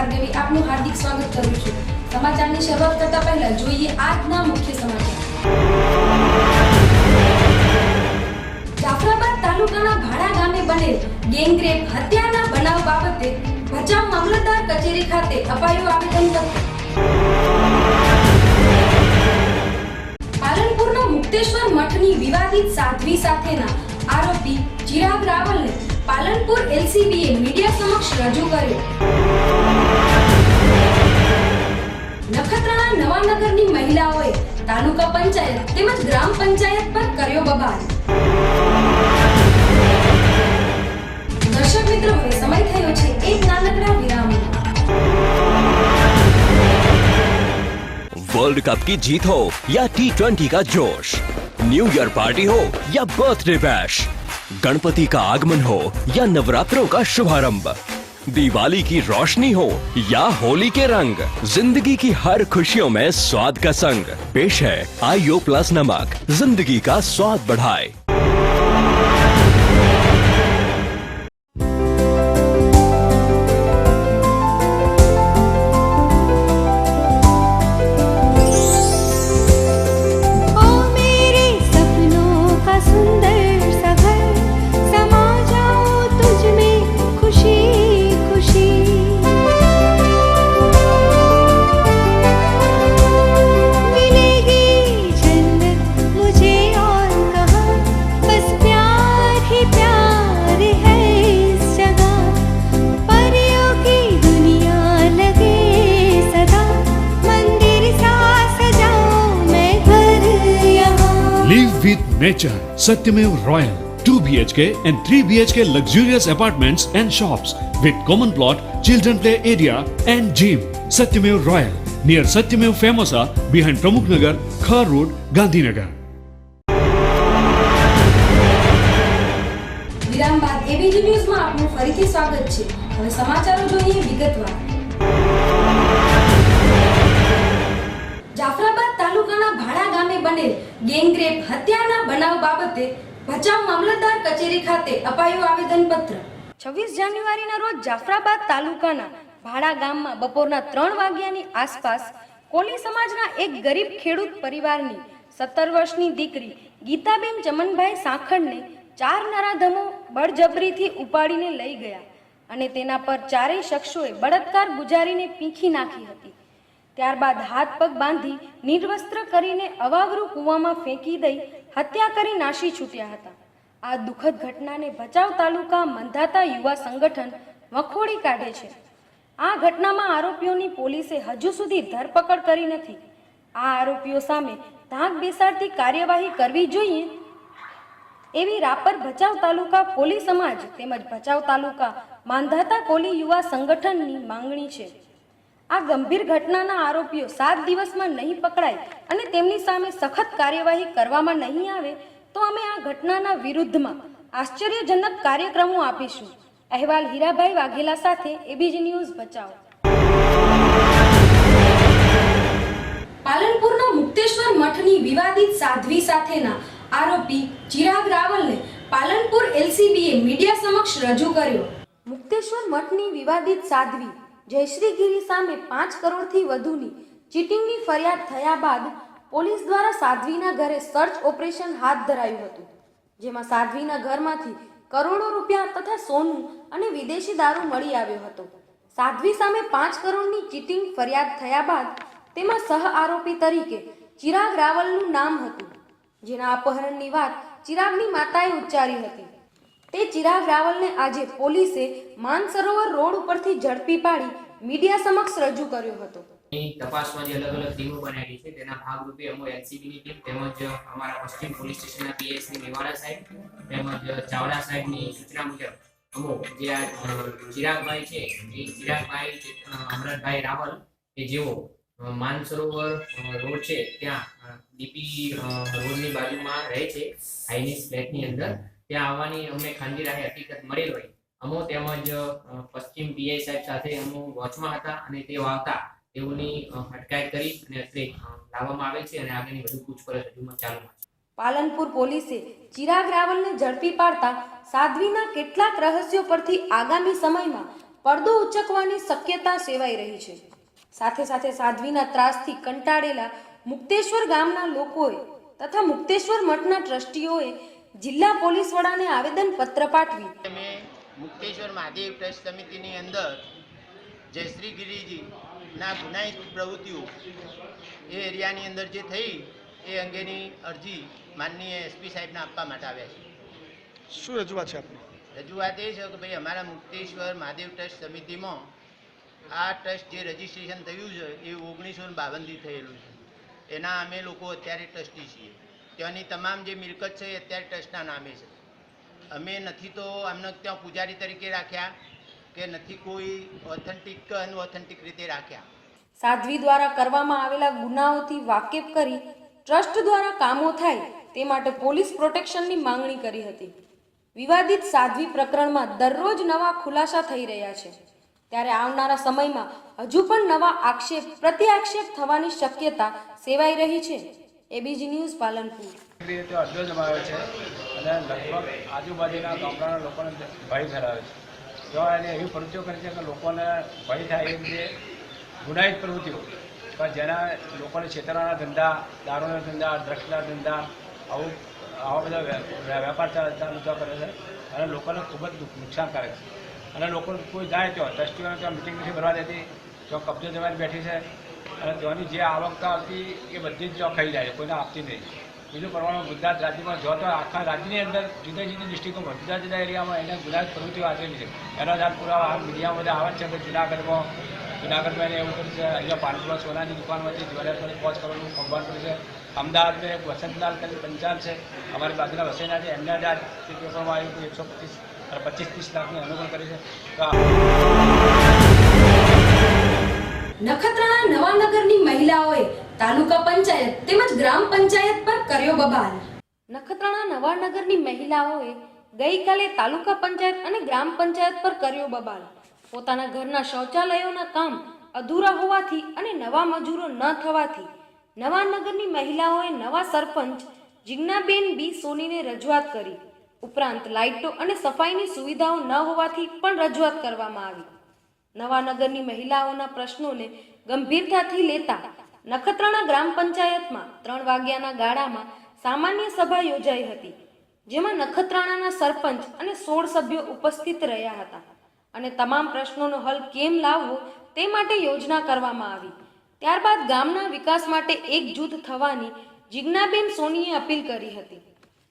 ભાર્ગવી આપનું હાર્દિક સ્વાગત કરું છું। સમાચારની શરૂઆત કરતા પહેલા જોઈએ આજના મુખ્ય સમાચાર। જાફરાબાદ તાલુકાના ભાડા ગામે બનેલ ગેંગરેપ હત્યાના બનાવ બાબતે ભચાઉ મામલતદાર કચેરી ખાતે અપાયું આવેદનપત્ર। પાલનપુરના મુક્તેશ્વર મઠની વિવાદિત સાધ્વી સાથેના આરોપી ચિરાગ રાવલને પાલનપુર એલસીબીએ મીડિયા સમક્ષ રજૂ કર્યો। નખત્રાણા નવાનગરની મહિલાઓએ તાલુકા પંચાયત તેમજ ગ્રામ પંચાયત પર કર્યો બબાલ। દર્શક મિત્રો, હવે સમય થયો છે એક નાનકડા વિરામનો। वर्ल्ड कप की जीत हो या T20 का जोश, न्यू ईयर पार्टी हो या बर्थडे बैश, गणपति का आगमन हो या नवरात्रों का शुभारंभ, दिवाली की रोशनी हो या होली के रंग, जिंदगी की हर खुशियों में स्वाद का संग पेश है आईओ प्लस नमक, जिंदगी का स्वाद बढ़ाए। Live with nature. Satyamev Royal. 2 BHK and 3 BHK luxurious apartments and shops with common plot, children play area and gym. Satyamev Royal near Satyamev Famosa behind Pramukh Nagar, Khar Road, Gandhinagar. વિરામ બાદ ABG ન્યૂઝમાં આપનું ફરીથી સ્વાગત છે। હવે સમાચારો જોઈએ વિગતવાર। જાફરાબાદ તાલુકાના ભાડા ગામે બનેલ ગેંગરેપ હત્યાના બનાવ બાબતે ભચાઉ મામલતદાર કચેરી ખાતે અપાયું આવેદનપત્ર। 26 જાન્યુઆરીના રોજ જાફરાબાદ તાલુકાના ભાડા ગામમાં બપોરના 3 વાગ્યાની આસપાસ કોલી સમાજના એક ગરીબ ખેડૂત પરિવારની 17 વર્ષની દીકરી ગીતાબેન ચમનભાઈ સાંખળને 4 નરાધમો બળજબરીથી ઉપાડીને લઈ ગયા અને તેના પર ચારેય શખ્સોએ બળાત્કાર ગુજારીને પીંખી નાખી હતી। ત્યારબાદ હાથ પગ બાંધી નિર્વસ્ત્ર કરીને અવાવરૂ કૂવામાં ફેંકી દઈ હત્યા કરી નાશી છૂટ્યા હતા। આ દુઃખદ ઘટનાને ભચાઉ તાલુકા મંધાતા યુવા સંગઠન વખોડી કાઢે છે। આ ઘટનામાં આરોપીઓની પોલીસે હજુ સુધી ધરપકડ કરી નથી। આ આરોપીઓ સામે ધાક બેસાડતી કાર્યવાહી કરવી જોઈએ એવી રાપર ભચાઉ તાલુકા કોલી સમાજ તેમજ ભચાઉ તાલુકા માંધાતા કોલી યુવા સંગઠનની માંગણી છે। આ ગંભીર ઘટનાના આરોપીઓ 7 દિવસમાં નહીં પકડાય અને તેમની સામે સખત કાર્યવાહી કરવામાં નહીં આવે તો અમે આ ઘટનાના વિરુદ્ધમાં આશ્ચર્યજનક કાર્યક્રમો આપીશું। અહેવાલ હીરાભાઈ વાઘેલા સાથે એબીજી ન્યૂઝ ભચાઉ। પાલનપુરના મુક્તેશ્વર મઠની વિવાદિત સાધ્વી સાથેના આરોપી ચિરાગ રાવલને પાલનપુર એલસીબીએ મીડિયા સમક્ષ રજૂ કર્યો। મુક્તેશ્વર મઠની વિવાદિત સાધ્વી જયશ્રીગીરી સામે 5 કરોડથી વધુની ચીટિંગની ફરિયાદ થયા બાદ પોલીસ દ્વારા સાધ્વીના ઘરે સર્ચ ઓપરેશન હાથ ધરાયું હતું, જેમાં સાધ્વીના ઘરમાંથી કરોડો રૂપિયા તથા સોનું અને વિદેશી દારૂ મળી આવ્યો હતો। સાધ્વી સામે 5 કરોડની ચીટિંગ ફરિયાદ થયા બાદ તેમાં સહ આરોપી તરીકે ચિરાગ રાવલનું નામ હતું, જેના અપહરણની વાત ચિરાગની માતાએ ઉચ્ચારી હતી। તે ચિરાગ રાવલને આજે પોલીસે માનસરોવર રોડ ઉપરથી ઝડપી પાડી મીડિયા સમક્ષ રજૂ કર્યો હતો। તપાસમાં જે અલગ અલગ ટીમો બનાવી છે તેના ભાગરૂપે અમે એલસીબીની ટીમ તેમજ અમારા પશ્ચિમ પોલીસ સ્ટેશનના પીએસની મેવાડા સાહેબ તેમજ ચાવડા સાહેબની સૂચના મુજબ અમો જે આ ચિરાગભાઈ છે એ ચિરાગભાઈ અમરતભાઈ રાવલ કે જેઓ માનસરોવર રોડ છે ત્યાં ડીપી રોડની બાજુમાં રહે છે હાઈનીસ ફ્લેટની અંદર। ત્યાં આવવાની અમને ખાનગી રાહે હકીકત મળેલ હોય અમો તેમજ પશ્ચિમ પીઆઈ સાહેબ સાથે અમો વોચમાં હતા અને તેઓ આવતા તેઓની અટકાયત કરી અને અત્રે લાવવામાં આવે છે અને આગળની વધુ પૂછપરછ હજુ ચાલુ છે। પાલનપુર પોલીસે ચિરાગ રાવલને ઝડપી પાડતા સાધ્વીના કેટલાક રહસ્યો પરથી આગામી સમયમાં પડદો ઉચકવાની શક્યતા સેવાઈ રહી છે. સાથે સાથે સાધ્વીના ત્રાસથી કંટાળેલા મુક્તેશ્વર ગામના લોકોએ તથા મુક્તેશ્વર મઠના ટ્રસ્ટીઓએ જિલ્લા પોલીસ વડાને આવેદનપત્ર પાઠવી અમે મુક્તેશ્વર મહાદેવ ટ્રસ્ટ સમિતિની અંદર જયશ્રી ગિરિજીના ગુનાહિત પ્રવૃત્તિઓ એ એરિયાની અંદર જે થઈ એ અંગેની અરજી માનનીય એસપી સાહેબને આપવા માટે આવ્યા છે. શું રજૂઆત છે આપની? રજૂઆત એ છે કે ભાઈ અમારા મુક્તેશ્વર મહાદેવ ટ્રસ્ટ સમિતિમાં આ ટ્રસ્ટ જે રજિસ્ટ્રેશન થયું છે એ 1952થી થયેલું છે. એના અમે લોકો અત્યારે ટ્રસ્ટી છીએ. ત્યાંની તમામ જે મિલકત છે એ અત્યારે ટ્રસ્ટના નામે છે. અમે નથી તો અમને ત્યાં પૂજારી તરીકે રાખ્યા કે નથી કોઈ ઓથેન્ટિક કે અનઓથેન્ટિક રીતે રાખ્યા. સાધ્વી દ્વારા કરવામાં આવેલા ગુનાઓથી વાકેફ કરી ટ્રસ્ટ દ્વારા કામો થાય તે માટે પોલીસ પ્રોટેક્શનની માંગણી કરી હતી. વિવાદિત સાધ્વી પ્રકરણમાં દરરોજ નવા ખુલાસા થઈ રહ્યા છે. ત્યારે આવનારા સમયમાં હજુ પણ નવા આક્ષેપ પ્રત્યાક્ષેપ થવાની શક્યતા સેવાઈ રહી છે. ABG news Palanpur. રીતે અડ્ડો જમાવ્યો છે અને લગભગ આજુબાજુના ગામડાના લોકોને ભય ધરાવે છે. જો એને એવી પ્રવૃત્તિઓ કરી છે કે લોકોને ભય થાય એ રીતે ગુનાહિત પ્રવૃત્તિઓ પણ જેના લોકોને છેતરવાના ધંધા, દારૂના ધંધા, ડ્રગ્સના ધંધા આવા બધા વેપાર ચાલુ કરે છે અને લોકોને ખૂબ જ નુકસાનકારક છે. અને લોકો કોઈ જાય ત્યાં ટ્રસ્ટીઓને ત્યાં મિટિંગ નથી ભરવા દેતી, ત્યાં કબજો જમાઈને બેઠી છે અને ત્યાંની જે આવક આવતી એ બધી જ ત્યાં ખાઈ જાય છે, કોઈને આપતી નહીં. બીજું પ્રમાણે ગુજરાત રાજ્યમાં જો તો આખા રાજ્યની અંદર જુદા જુદી ડિસ્ટ્રિક્ટોમાં જુદા જુદા એરિયામાં એને ગુનાહિત પ્રવૃત્તિઓ આચરેલી છે. એનો જ હાલ પુરાવા હાલ મીડિયામાં બધા આવે છે કે જુનાગઢમાં એને એવું કર્યું છે. અહીંયા પાનપુરા સોનાની દુકાનમાંથી જ્વેલર્સને 5 કરોડનું કૌભાંડ કર્યું છે. અમદાવાદમાં એક વસંતલાલ કરીને પંચાલ છે, અમારી બાજુના વસેના છે, એમને જ આ પેપરમાં આવ્યું કે 125-30 લાખની અનુકૂળ કરી છે. નખત્રાણા નવાનગરની મહિલાઓએ તાલુકા પંચાયત તેમજ ગ્રામ પંચાયત પર કર્યો બબાલ. નખત્રાણા નવાનગરની મહિલાઓએ ગઈકાલે તાલુકા પંચાયત અને ગ્રામ પંચાયત પર કર્યો બબાલ. પોતાના ઘરના શૌચાલયોના કામ અધૂરા હોવાથી અને નવા મજૂરો ન થવાથી નવાનગરની મહિલાઓએ નવા સરપંચ જિજ્ઞાબેન બી સોનીને રજૂઆત કરી. ઉપરાંત લાઇટો અને સફાઈની સુવિધાઓ ન હોવાથી પણ રજૂઆત કરવામાં આવી. નવાનગરની મહિલાઓના પ્રશ્નોને ગંભીરતાથી લેતા નખત્રાણા ગ્રામ પંચાયતમાં 3 વાગ્યાના ગાળામાં સામાન્ય સભા યોજાઈ હતી, જેમાં નખત્રાણાના સરપંચ અને 16 સભ્યો ઉપસ્થિત રહ્યા હતા અને તમામ પ્રશ્નોનો હલ કેમ લાવવો તે માટે યોજના કરવામાં આવી. ત્યારબાદ ગામના વિકાસ માટે એકજૂથ થવાની જિજ્ઞાબેન સોનીએ અપીલ કરી હતી.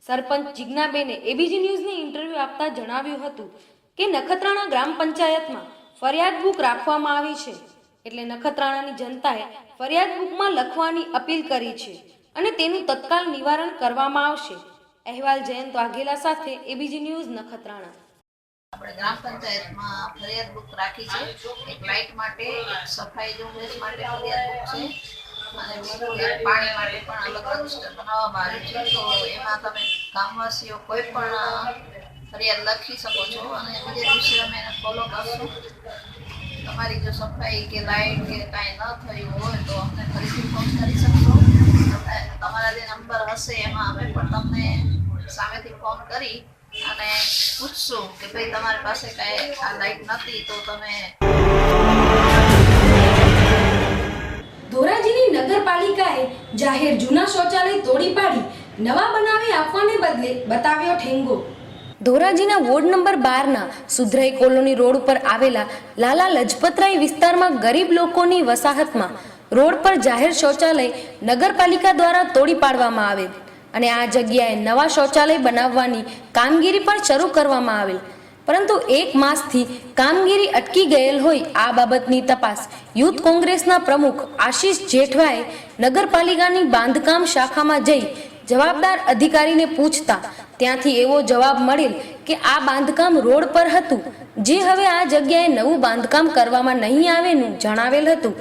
સરપંચ જિજ્ઞાબેને એબીજી ન્યૂઝને ઇન્ટરવ્યૂ આપતા જણાવ્યું હતું કે નખત્રાણા ગ્રામ પંચાયતમાં ફરિયાદ બુક રાખવામાં આવી છે, એટલે નખત્રાણાની જનતાએ ફરિયાદ બુકમાં લખવાની અપીલ કરી છે અને તેનું તત્કાલ નિવારણ કરવામાં આવશે. અહેવાલ જયંત વાઘેલા સાથે એબીજી ન્યૂઝ નખત્રાણા. આપણે ગ્રામ પંચાયતમાં ફરિયાદ બુક રાખી છે. એક લાઇટ માટે, એક સફાઈ ઝુંબેશ માટે ફરિયાદ બુક છે અને બીજું એક પાણી માટે પણ અલગ રજિસ્ટર બનાવવામાં આવ્યું છે. તો એમાં તમે ગામવાસીઓ કોઈ પણ ફરિયાદ લખી શકો છો અને બીજે દિવસે અમે એને ફોલો કરશું. તમારી જો સફાઈ કે લાઇટ કે કાંઈ ન થયું હોય તો અમને ફરીથી ફોન કરી શકશો. તમારા જે નંબર હશે એમાં અમે પણ તમને સામેથી ફોન કરી અને પૂછશું કે ભાઈ તમારી પાસે કાંઈ આ લાઇટ નથી તો તમે. ધોરાજીની નગરપાલિકાએ જાહેર જૂના શૌચાલય તોડી પાડી નવા બનાવી આપવાને બદલે બતાવ્યો ઠેંગો. ધોરાજીના વોર્ડ નંબર 12ના સુધરાઈ કોલોની રોડ ઉપર આવેલા લાલા લજપતરાય વિસ્તારમાં ગરીબ લોકોની વસાહતમાં રોડ પર જાહેર શૌચાલય નગરપાલિકા દ્વારા તોડી પાડવામાં આવેલ અને આ જગ્યાએ નવા શૌચાલય બનાવવાની કામગીરી પણ શરૂ કરવામાં આવેલ, પરંતુ 1 માસથી કામગીરી અટકી ગયેલ હોય આ બાબતની તપાસ યુથ કોંગ્રેસના પ્રમુખ આશીષ જેઠવાએ નગરપાલિકાની બાંધકામ શાખામાં જઈ જવાબદાર અધિકારીને પૂછતા ત્યાંથી એવો જવાબ મળેલ કે આ બાંધકામ રોડ પર હતું, જે હવે આ જગ્યાએ નવું બાંધકામ કરવામાં નહીં આવેનું જણાવેલ હતું.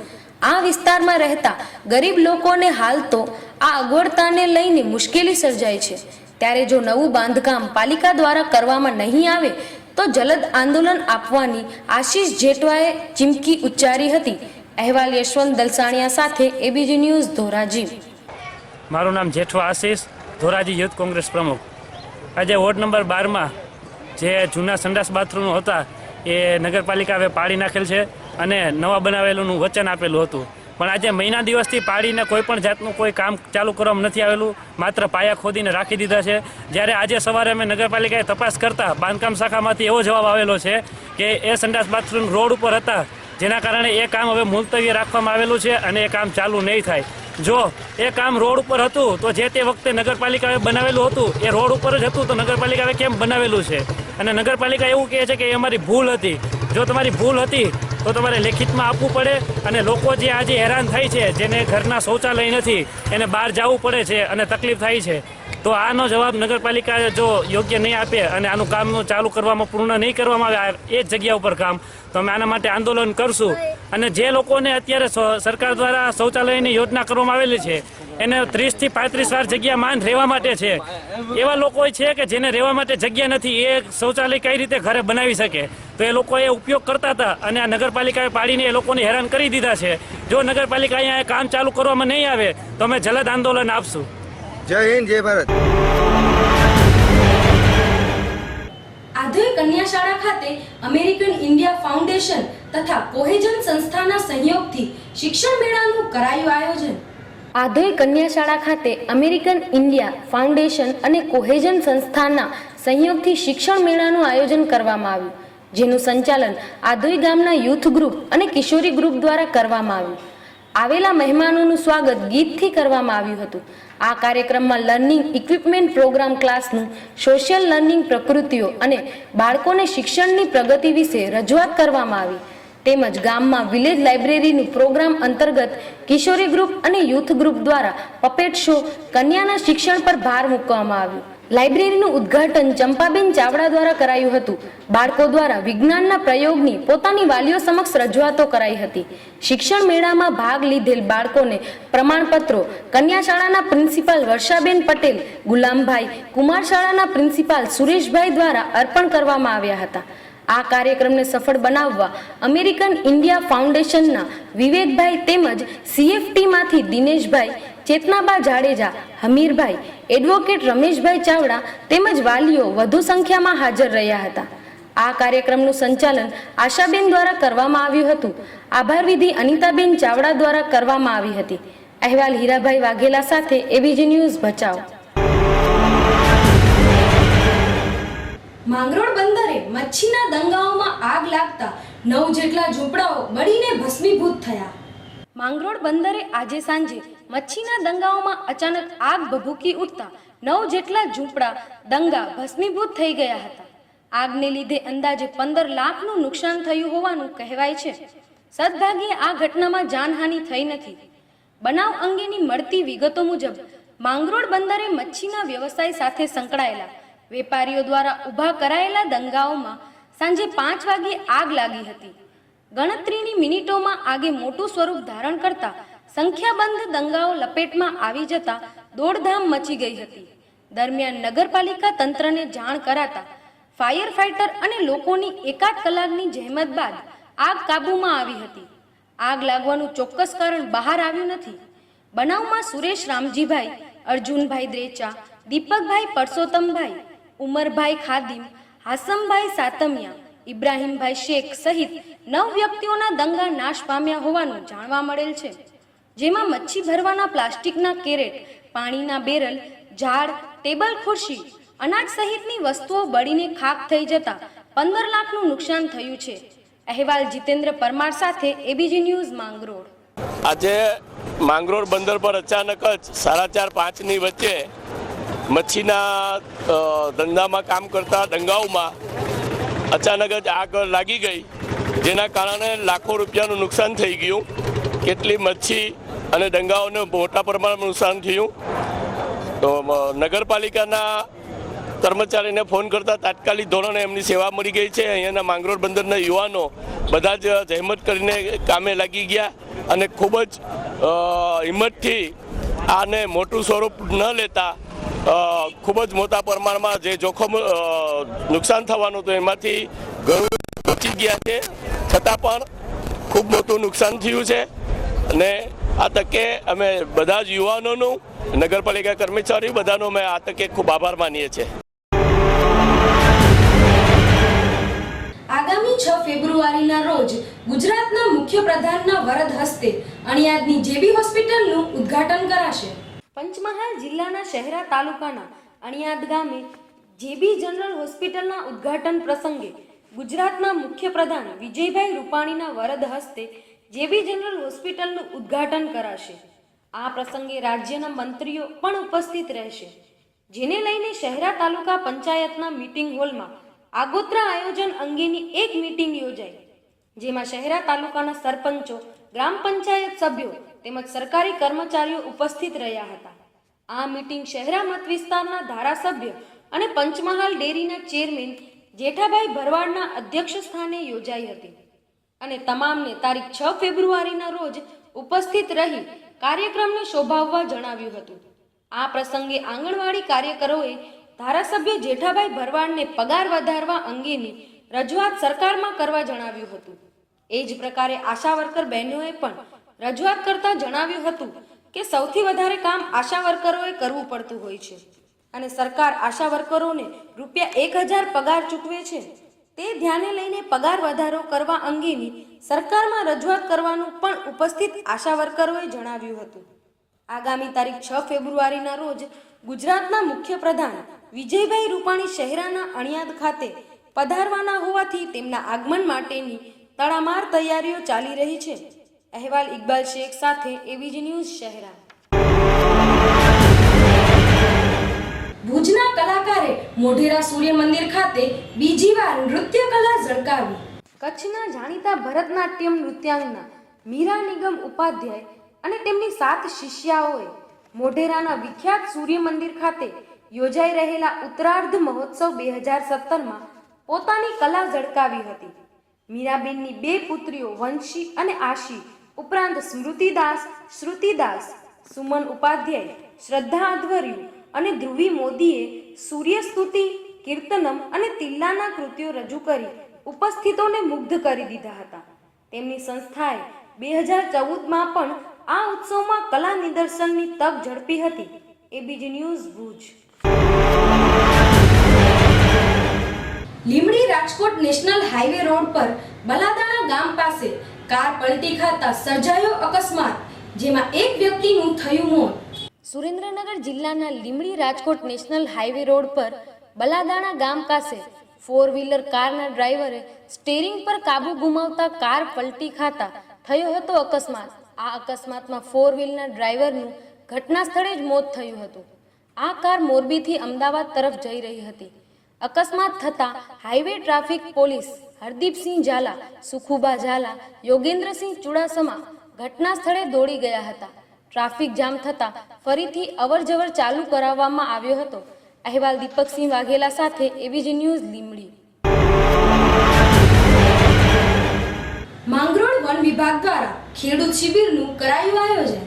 આ વિસ્તારમાં રહેતા ગરીબ લોકોને હાલ તો આ અગવડતાને લઈને મુશ્કેલી સર્જાય છે. ત્યારે જો નવું બાંધકામ પાલિકા દ્વારા કરવામાં નહીં આવે તો જલદ આંદોલન આપવાની આશીષ જેઠવાએ ચીમકી ઉચ્ચારી હતી. અહેવાલ યશવંત દલસાણિયા સાથે એબીજી ન્યૂઝ ધોરાજી. મારું નામ જેઠવા આશીષ, ધોરાજી યુથ કોંગ્રેસ પ્રમુખ. આજે વોર્ડ નંબર 12માં જે જૂના સંડાસ બાથરૂમો હતા એ નગરપાલિકા હવે પાડી નાખેલ છે અને નવા બનાવેલુંનું વચન આપેલું હતું. પણ આજે મહિના દિવસથી પાડીને કોઈ પણ જાતનું કોઈ કામ ચાલુ કરવામાં નથી આવેલું, માત્ર પાયા ખોદીને રાખી દીધા છે. જ્યારે આજે સવારે અમે નગરપાલિકાએ તપાસ કરતા બાંધકામ શાખામાંથી એવો જવાબ આવેલો છે કે એ સંડાસ બાથરૂમ રોડ ઉપર હતા, જેના કારણે એ કામ હવે મુલતવી રાખવામાં આવેલું છે અને એ કામ ચાલુ નહીં થાય. જો એ કામ રોડ ઉપર હતું તો જે તે વખતે નગરપાલિકાએ બનાવેલું હતું એ રોડ ઉપર જ હતું, તો નગરપાલિકાએ કેમ બનાવેલું છે? અને નગરપાલિકા એવું કહે છે કે એ અમારી ભૂલ હતી. જો તમારી ભૂલ હતી તો તમારે લેખિતમાં આપવું પડે. અને લોકો જે આજે હેરાન થાય છે, જેને ઘરના શૌચાલય નથી, એને બહાર જવું પડે છે અને તકલીફ થાય છે, તો આનો જવાબ નગરપાલિકા જો યોગ્ય નહીં આપે અને આનું કામ ચાલુ કરવામાં પૂર્ણ નહીં કરવામાં આવે એ જ જગ્યા ઉપર કામ, તો અમે આના માટે આંદોલન કરશું. અને જે લોકોને અત્યારે સરકાર દ્વારા શૌચાલયની યોજના કરવામાં આવેલી છે એને 30 થી 35 વાર જગ્યા માંડ રહેવા માટે છે. એવા લોકો છે કે જેને રહેવા માટે જગ્યા નથી, એ શૌચાલય કઈ રીતે ઘરે બનાવી શકે? તો એ લોકો એ ઉપયોગ કરતા હતા અને આ નગરપાલિકાએ પાડીને એ લોકોને હેરાન કરી દીધા છે. જો નગરપાલિકા અહીંયા કામ ચાલુ કરવામાં નહીં આવે તો અમે જલદ આંદોલન આપશું. જય હિન્દ, જય ભારત. આધોઈ કન્યા શાળા ખાતે અમેરિકન ઇન્ડિયા ફાઉન્ડેશન તથા કોહેજન સંસ્થાના સહયોગથી શિક્ષણ મેળાનું કરાયું આયોજન. આધોઈ કન્યા શાળા ખાતે અમેરિકન ઇન્ડિયા ફાઉન્ડેશન અને કોહેજન સંસ્થાના સહયોગથી શિક્ષણ મેળાનું આયોજન કરવામાં આવ્યું, જેનું સંચાલન આધોઈ ગામના યુથ ગ્રુપ અને કિશોરી ગ્રુપ દ્વારા કરવામાં આવ્યું. આવેલા મહેમાનોનું સ્વાગત ગીતથી કરવામાં આવ્યું હતું. આ કાર્યક્રમમાં લર્નિંગ ઇક્વિપમેન્ટ પ્રોગ્રામ ક્લાસનું સોશિયલ લર્નિંગ પ્રવૃત્તિઓ અને બાળકોને શિક્ષણની પ્રગતિ વિશે રજૂઆત કરવામાં આવી. તેમજ ગામમાં વિલેજ લાઇબ્રેરીનું પ્રોગ્રામ અંતર્ગત કિશોરી ગ્રુપ અને યુથ ગ્રુપ દ્વારા પપેટ શો કન્યાના શિક્ષણ પર ભાર મૂકવામાં આવ્યો. લાઇબ્રેરીનું ઉદ્ઘાટન ચંપાબેન ચાવડા દ્વારા કરાયું હતું. બાળકો દ્વારા વિજ્ઞાનના પ્રયોગની પોતાની વાલીઓ સમક્ષ રજૂઆતો કરાઈ હતી. શિક્ષણ મેળામાં ભાગ લીધેલ બાળકોને પ્રમાણપત્રો કન્યા શાળાના પ્રિન્સિપાલ વર્ષાબેન પટેલ, ગુલામભાઈ, કુમાર શાળાના પ્રિન્સિપાલ સુરેશભાઈ દ્વારા અર્પણ કરવામાં આવ્યા હતા. આ કાર્યક્રમને સફળ બનાવવા અમેરિકન ઇન્ડિયા ફાઉન્ડેશનના વિવેકભાઈ તેમજ CFTમાંથી દિનેશભાઈ, ચેતનાબા જાડેજા, હમીરભાઈ, એડવોકેટ રમેશભાઈ ચાવડા તેમજ વાલીઓ વધુ સંખ્યામાં હાજર રહ્યા હતા. આ કાર્યક્રમનું સંચાલન આશાબેન દ્વારા કરવામાં આવ્યું હતું. આભાર વિધિ અનિતાબેન ચાવડા દ્વારા કરવામાં આવી હતી. અહેવાલ હીરાભાઈ વાઘેલા સાથે ABG ન્યૂઝ ભચાઉ. માંગરોળ બંદરે મચ્છીના દંગાઓમાં આગ લાગતા 9 જેટલા ઝૂંપડાઓ બળીને ભસ્મીભૂત થયા. માંગરોળ બંદરે આજે સાંજે મચ્છીના દંગાઓમાં અચાનક આગ ભભૂકી ઉઠતા 9 જેટલા ઝૂંપડા દંગા ભસ્મીભૂત થઈ ગયા હતા. આગને લીધે અંદાજે 15 લાખનું નુકસાન થયું હોવાનું કહેવાય છે. સદભાગ્યે આ ઘટનામાં જાનહાનિ થઈ નથી. બનાવ અંગેની મળતી વિગતો મુજબ માંગરોળ બંદરે મચ્છીના વ્યવસાય સાથે સંકળાયેલા વેપારીઓ દ્વારા ઊભા કરાયેલા દંગાઓમાં સાંજે 5 વાગ્યે આગ લાગી હતી. ગણતરીની મિનિટોમાં આગે મોટું સ્વરૂપ ધારણ કરતા સંખ્યાબંધ દંગાઓ લપેટમાં આવી જતા દોડધામ મચી ગઈ હતી. દરમિયાન નગરપાલિકા તંત્રને જાણ કરાતા ફાયર ફાઇટર અને લોકોની એકાદ કલાકની જહેમત બાદ આગ કાબૂમાં આવી હતી. આગ લાગવાનું ચોક્કસ કારણ બહાર આવ્યું નથી. બનાવમાં સુરેશ રામજીભાઈ, અર્જુનભાઈ દ્રેચા, દીપકભાઈ પરસોત્તમભાઈ, ઉમરભાઈ ખાદિમ, હાસમભાઈ સાતમિયા, ઇબ્રાહીમભાઈ શેખ સહિત 9 વ્યક્તિઓના દંગા નાશ પામ્યા હોવાનું જાણવા મળેલ છે. જેમાં મચ્છી ભરવાના પ્લાસ્ટિકના કેરેટ, પાણીના બેરલ, ઝાડ, ટેબલ ખુરશી, અનાજ સહિતની વસ્તુઓ બળીને ખાખ થઈ જતા 15 લાખનું નુકસાન થયું છે. અહેવાલ જીતેન્દ્ર પરમાર સાથે ABG ન્યૂઝ માંગરોળ. આજે માંગરોળ બંદર પર અચાનક જ 4:30-5ની વચ્ચે મચ્છીના ધંધામાં કામ કરતા દંગાઓમાં અચાનક જ આગ લાગી ગઈ, જેના કારણે લાખો રૂપિયાનું નુકસાન થઈ ગયું. કેટલી મચ્છી અને દંગાઓને મોટા પ્રમાણમાં નુકસાન થયું. તો નગરપાલિકાના કર્મચારીને ફોન કરતાં તાત્કાલિક ધોરણે એમની સેવા મળી ગઈ છે. અહીંયાના માંગરોળ બંદરના યુવાનો બધા જ જહેમત કરીને કામે લાગી ગયા અને ખૂબ જ હિંમતથી આને મોટું સ્વરૂપ ન લેતા ખૂબ જ મોટા પ્રમાણમાં જે જોખમ નુકસાન થવાનું હતું એમાંથી ઘણું બચી ગયા છે. છતાં પણ ખૂબ મોટું નુકસાન થયું છે અને આ તકે અમે બધા જ યુવાનોનું, નગરપાલિકા કર્મચારી બધાનો અમે આ તકે ખૂબ આભાર માનીએ છીએ. આગામી 6 ફેબ્રુઆરીના રોજ ગુજરાતના મુખ્યપ્રધાનના વરદ હસ્તે અણિયાદની જેબી હોસ્પિટલનું ઉદ્ઘાટન કરાશે. પંચમહાલ જિલ્લાના શહેરા તાલુકાના અણિયાદ ગામે જેબી જનરલ હોસ્પિટલના ઉદ્ઘાટન પ્રસંગે ગુજરાતના મુખ્યપ્રધાન વિજયભાઈ રૂપાણીના વરદ હસ્તે જેબી જનરલ હોસ્પિટલનું ઉદ્ઘાટન કરાશે. આ પ્રસંગે રાજ્યના મંત્રીઓ પણ ઉપસ્થિત રહેશે, જેને લઈને શહેરા તાલુકા પંચાયતના મીટિંગ હોલમાં આગોતરા આયોજન અંગેની એક મીટિંગ યોજાઈ, જેમાં શહેરા તાલુકાના સરપંચો, ગ્રામ પંચાયત સભ્યો તેમજ સરકારી કર્મચારીઓ ઉપસ્થિત રહ્યા હતા. આ મીટિંગ શહેરા મત વિસ્તારના ધારાસભ્ય અને પંચમહાલ ડેરીના ચેરમેન જેઠાભાઈ ભરવાડના અધ્યક્ષ સ્થાને યોજાઈ હતી અને તમામને તારીખ 6 ફેબ્રુઆરીના રોજ ઉપસ્થિત રહી કાર્યક્રમને શોભાવવા જણાવ્યું હતું. આ પ્રસંગે આંગણવાડી કાર્યકરોએ ધારાસભ્ય જેઠાભાઈ ભરવાડને પગાર વધારવા અંગેની રજૂઆત સરકારમાં કરવા જણાવ્યું હતું. એ જ પ્રકારે આશા વર્કર બહેનોએ પણ રજૂઆત કરતા જણાવ્યું હતું કે સૌથી વધારે કામ આશા વર્કરોએ કરવું પડતું હોય છે અને સરકાર આશા વર્કરોને ₹1000 પગાર ચૂકવે છે. તે ધ્યાને લઈને પગાર વધારો કરવા અંગેની સરકારમાં રજૂઆત કરવાનું પણ ઉપસ્થિત આશા વર્કરોએ જણાવ્યું હતું. આગામી તારીખ 6 ફેબ્રુઆરીના રોજ ગુજરાતના મુખ્યપ્રધાન વિજયભાઈ રૂપાણી શહેરાના અણિયાદ ખાતે પધારવાના હોવાથી તેમના આગમન માટેની તડામાર તૈયારીઓ ચાલી રહી છે. અહેવાલ ઇકબાલ શેખ સાથે એબીજી ન્યૂઝ શહેરા. ભુજના કલાકારે મોઢેરા સૂર્ય મંદિર ખાતે બીજી વાર નૃત્ય કલા ઝળકાવી. કચ્છના જાણીતા ભરતનાટ્યમ નૃત્યાંગના મીરા નિગમ ઉપાધ્યાય અને તેમની 7 શિષ્યાઓએ મોઢેરાના વિખ્યાત સૂર્ય મંદિર ખાતે યોજાઈ રહેલા ઉત્તરાર્ધ મહોત્સવ 2017માં પોતાની કલા ઝળકાવી હતી. મીરાબેનની 2 પુત્રીઓ વંશી અને આશી ઉપરાંત સ્મૃતિદાસ, શ્રુતિદાસ, સુમન ઉપાધ્યાય, શ્રદ્ધા અધ્વર્યુ અને ધ્રુવી મોદીએ સૂર્યસ્તુતિ, કીર્તનમ અને તિલ્લાના કૃતિઓ રજૂ કરી ઉપસ્થિતોને મુગ્ધ કરી દીધા હતા. તેમની સંસ્થાએ 2014માં પણ આ ઉત્સવમાં કલા નિદર્શનની તક ઝડપી હતી. ABG news Bhuj. Limdi Rajkot national highway road પર બલાદાણા ગામ પાસે કાર પલટી ખાતા સર્જાયો અકસ્માત, જેમાં એક વ્યક્તિનું થયું મોત. સુરેન્દ્રનગર જિલ્લાના Limdi Rajkot national highway road પર બલાદાણા ગામ પાસે 4 વ્હીલર કારના ડ્રાઈવરે સ્ટીરિંગ પર કાબુ ગુમાવતા કાર પલટી ખાતા થયો હતો અકસ્માત. આ અકસ્માતમાં 4 વ્હીલના ડ્રાઈવરનું ઘટના સ્થળે જ મોત થયું હતું. આ કાર મોરબીથી અમદાવાદ તરફ જઈ રહી હતી. અકસ્માત થતાં highway traffic police Hardipsinh Zala, Sukhuba Zala, Yogendrasinh Chudasama ઘટના સ્થળે દોડી ગયા હતા. ટ્રાફિક જામ થતાં ફરીથી અવરજવર ચાલુ કરાવવામાં આવ્યો હતો. અહેવાલ દીપકસિંહ વાઘેલા સાથે એબીજી ન્યૂઝ લીમડી. માંગરોળ વન વિભાગ દ્વારા ખેડૂત શિબિરનું કરાયું આયોજન.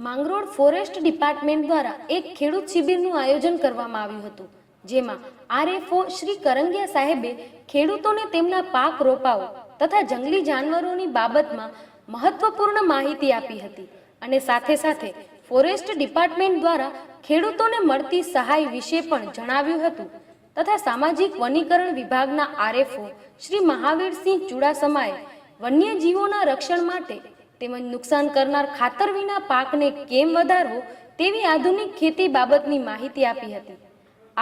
માંગરોળ ફોરેસ્ટ ડિપાર્ટમેન્ટ દ્વારા એક ખેડૂત શિબિરનું આયોજન કરવામાં આવ્યું હતું, જેમાં આરએફઓ શ્રી કરંગિયા સાહેબે ખેડૂતોને તેમના પાક રોપાઓ તથા જંગલી જાનવરોની બાબતમાં મહત્વપૂર્ણ માહિતી આપી હતી અને સાથે સાથે ફોરેસ્ટ ડિપાર્ટમેન્ટ દ્વારા ખેડૂતોને મળતી સહાય વિશે પણ જણાવ્યું હતું તથા સામાજિક વનીકરણ વિભાગના આરએફઓ શ્રી મહાવીરસિંહ ચુડાસમાએ વન્યજીવોના રક્ષણ માટે તેમજ નુકસાન કરનાર ખાતર વિના પાકને કેમ વધારવો તેવી આધુનિક ખેતી બાબતની માહિતી આપી હતી.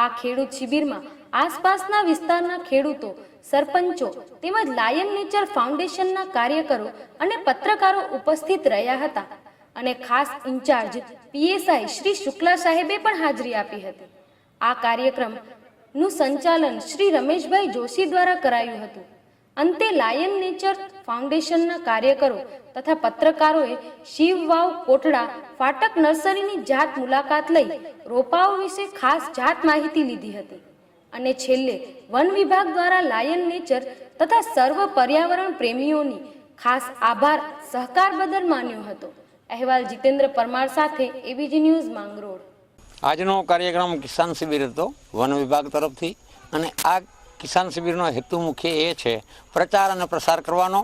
આ ખેડૂત શિબિરમાં આસપાસના વિસ્તારના ખેડૂતો, સરપંચો તેમજ લાયન નેચર ફાઉન્ડેશનના કાર્યકરો અને પત્રકારો ઉપસ્થિત રહ્યા હતા અને ખાસ ઇન્ચાર્જ પીએસઆઈ શ્રી શુક્લા સાહેબે પણ હાજરી આપી હતી. આ કાર્યક્રમનું સંચાલન શ્રી રમેશભાઈ જોશી દ્વારા કરાયું હતું. અંતે લાયન નેચર ફાઉન્ડેશનના કાર્યકરો તથા પત્રકારોએ શિવવાવ કોટડા ફાટક નર્સરીની જાત મુલાકાત લઈ રોપાઓ વિશે ખાસ જાત માહિતી લીધી હતી અને છેલ્લે વન વિભાગ દ્વારા લાયન નેચર તથા સર્વ પર્યાવરણ પ્રેમીઓની ખાસ આભાર સહકાર બદલ માન્યો હતો. અહેવાલ જીતેન્દ્ર પરમાર સાથે એબીજી ન્યૂઝ માંગરોળ. આજનો કાર્યક્રમ કિસાન શિબિર હતો વન વિભાગ તરફથી અને આ કિસાન શિબિરનો હેતુ મુખ્ય એ છે પ્રચાર અને પ્રસાર કરવાનો,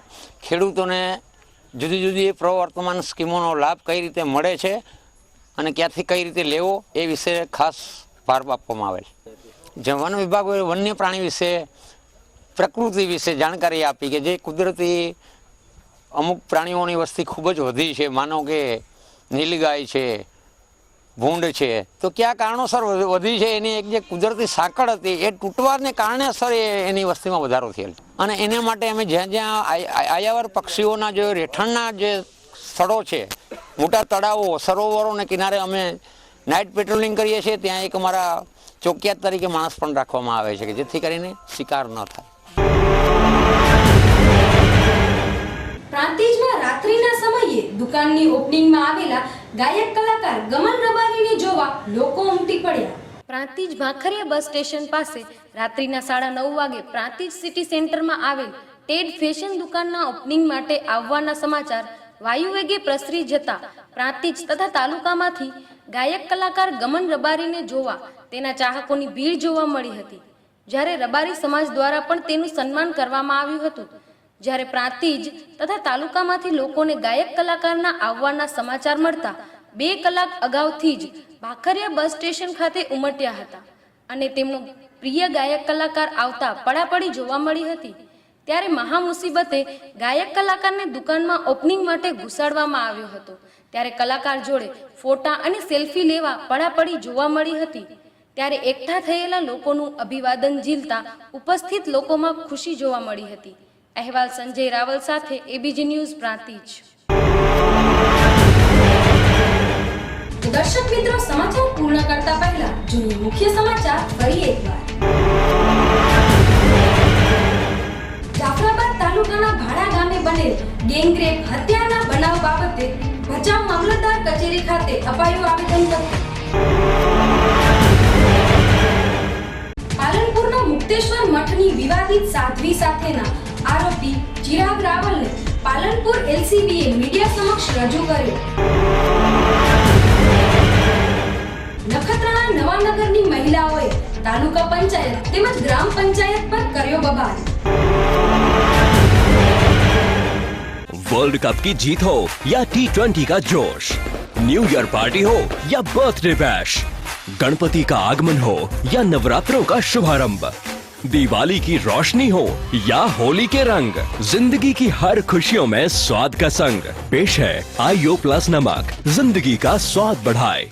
ખેડૂતોને જુદી જુદી પ્રવર્તમાન સ્કીમોનો લાભ કઈ રીતે મળે છે અને ક્યાંથી કઈ રીતે લેવો એ વિશે ખાસ ભાર આપવામાં આવેલ. જે વન વિભાગ વન્ય પ્રાણી વિશે પ્રકૃતિ વિશે જાણકારી આપી કે જે કુદરતી અમુક પ્રાણીઓની વસ્તી ખૂબ જ વધી છે, માનો કે નીલગાય છે, ભૂંડ છે, તો કયા કારણોસર વધી છે એની એક જે કુદરતી સાંકળ હતી એ તૂટવાને કારણે અસર એની વસ્તીમાં વધારો થયેલ. અને એને માટે અમે જ્યાં જ્યાં આયાવર પક્ષીઓના જે રહેઠાણના જે સ્થળો છે, મોટા તળાવો, સરોવરોને કિનારે અમે નાઇટ પેટ્રોલિંગ કરીએ છીએ. ત્યાં એક અમારા ચોકિયાત તરીકે માણસ પણ રાખવામાં આવે છે કે જેથી કરીને શિકાર ન થાય. પ્રાંતિજમાં રાત્રિના સમયે દુકાનની ઓપનિંગમાં આવેલા ગાયક કલાકાર ગમન રબારીને જોવા લોકો ઉમટી પડ્યા. પ્રાંતિજ ભાખરિયા બસ સ્ટેશન પાસે રાત્રિના 9:30 વાગે પ્રાંતિજ સિટી સેન્ટરમાં આવેલ ટેડ ફેશન દુકાનના ઓપનિંગ માટે આવવાના સમાચાર વાયુવેગે પ્રસરી જતા પ્રાંતિજ તથા તાલુકામાંથી ગાયક કલાકાર ગમન રબારીને જોવા તેના ચાહકોની ભીડ જોવા મળી હતી. જ્યારે રબારી સમાજ દ્વારા પણ તેનું સન્માન કરવામાં આવ્યું હતું. જ્યારે પ્રાંતિજ તથા તાલુકામાંથી લોકોને ગાયક કલાકારના આવવાના સમાચાર મળતા 2 કલાક અગાઉથી જ ભાખરિયા બસ સ્ટેશન ખાતે ઉમટ્યા હતા અને તેમનો પ્રિય ગાયક કલાકાર આવતા પડાપડી જોવા મળી હતી. ત્યારે મહા મુસીબતે ગાયક કલાકારને દુકાનમાં ઓપનિંગ માટે ઘુસાડવામાં આવ્યો હતો. ત્યારે કલાકાર જોડે ફોટા અને સેલ્ફી લેવા પડાપડી જોવા મળી હતી. ત્યારે એકઠા થયેલા લોકોનું અભિવાદન ઝીલતા ઉપસ્થિત લોકોમાં ખુશી જોવા મળી હતી. અહેવાલ સંજય રાવલ સાથે એબીજી ન્યૂઝ પ્રાંતિજ. દર્શક મિત્રો, સમાચાર પૂર્ણ કરતા પહેલા જોઈએ મુખ્ય સમાચાર ફરી એકવાર. જાફરાબાદ તાલુકાના ભાડા ગામે બનેલ ગેંગરેપ હત્યાના બનાવ બાબતે ભચાઉ મામલતદાર કચેરી ખાતે અપાયું આવેદનપત્ર. પાલનપુરના મુક્તેશ્વર મઠની વિવાદિત સાધ્વી સાથેના આરોપી ચિરાગ રાવલને પાલનપુર એલસીબીએ મીડિયા સમક્ષ રજૂ કર્યો. નખત્રાણા નવાનગરની મહિલાઓએ તાલુકા પંચાયત તેમજ ગ્રામ પંચાયત પર કર્યો બબાલ. वर्ल्ड कप की जीत हो या T20 का जोश, न्यू ईयर पार्टी हो या बर्थडे बैश, गणपति का आगमन हो या नवरात्रों का शुभारंभ, दिवाली की रोशनी हो या होली के रंग, जिंदगी की हर खुशियों में स्वाद का संग. पेश है आईओ प्लस नमक, जिंदगी का स्वाद बढ़ाए.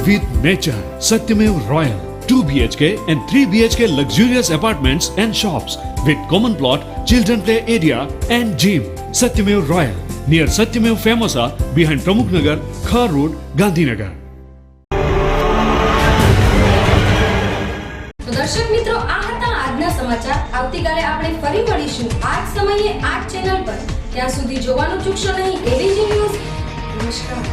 with nature. Satyamev Royal 2 BHK and 3 BHK luxurious apartments and shops with common plot, children play area and gym. Satyamev Royal near Satyamev Famosa behind Pramukh Nagar, Khar Road, Gandhinagar. તો દર્શક મિત્રો, આ હતા આજના સમાચાર. આવતીકાલે આપણે ફરી મળીશું આ જ સમયે આ જ ચેનલ પર. ત્યાં સુધી જોવાનું ચૂકશો નહીં એબીજી ન્યૂઝ. નમસ્કાર.